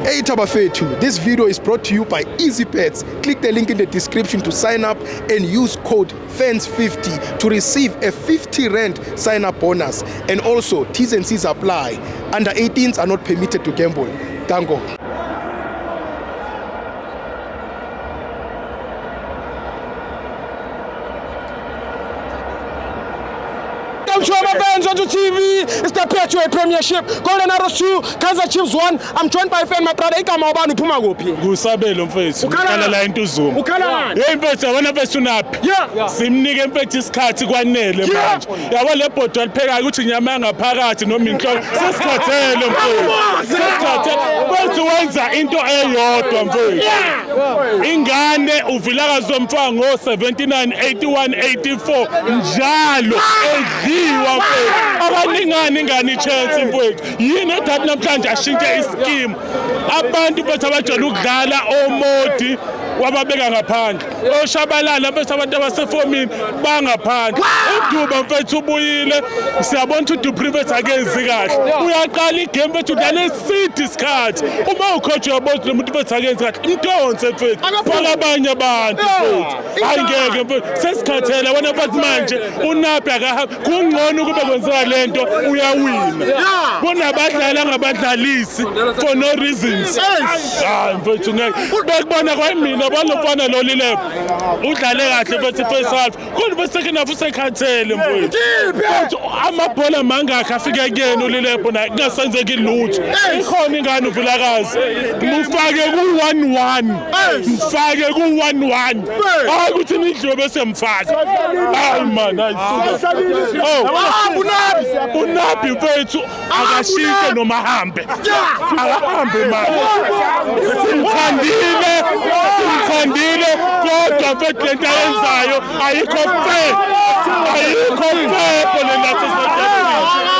Hey Tabafetu, this video is brought to you by EasyBets. Click the link in the description to sign up and use code FANS50 to receive a 50 Rand sign-up bonus. And also, T's and C's apply. Under 18s are not permitted to gamble. Tango. Welcome to our fans on TV. It's the Patriot Premiership. Golden Arrows 2, Kaizer Chiefs 1. I'm joined by fan my brother Igama Obanu Phuma kuphi. Kusabelo mfethu. Ukhala la into uzuma. Ukhala. Hey mfethu yabona mfethu unaphi? Yeah. Simnike mfethu isikhathi kwanele manje. Yabo le bhodwa lipheka ukuthi inyama yangaphakathi noma inhloko sesikhathele mfethu. Sesikhathele. Mfethu wenza into eyodwa mfethu. Ingane uvilakazi womfanga ngo 79 81 84 njalo edliwa mfethu. Abaningani ingane chance mfethu. Yini edathi namhlanje ashintshe ischeme. Abantu mfethu abajwayele ukudlala omodi wababeka ngaphandle. Oshabalala mfethu abantu abasefomini bangaphandle. uDuba mfethu ubuyile. Siyabona ukuthi uDuprivet akenzi kahle. Uyaqala igame mfethu udlala esithi isikhathi. Uma ucoach uyabona lo muntu mfethu akenzi kahle. Imdonse mfethu. Faka abanye abantu mfethu. Angeke mfethu. Sesikhathela wena mfethu manje uNapi akahambi. Kungcono kube kwenzeka lento uyawina. Kunabadlala ngabadlalisi for no reasons. Hayi mfethu ngeke. Bekubona kwamina balofana lo lile. Udlale kahle mfethu first half. Kodwa second half usekhathele mfethu. Amabhola mangakho afike kuyena ulile bona kungasenzeki lutho. Ikhona ingane uvilakazi. Mufake ku 1-1. Mfake ku 1-1. Hayi ukuthi nidliwe bese mfaka. Hayi man, hayi. Unapi mfethu akashike noma ahambe. Akahambe manje. Simthandile kodwa mfethu lento ayenzayo ayikho fair. Ayikho fair lento ayenzayo.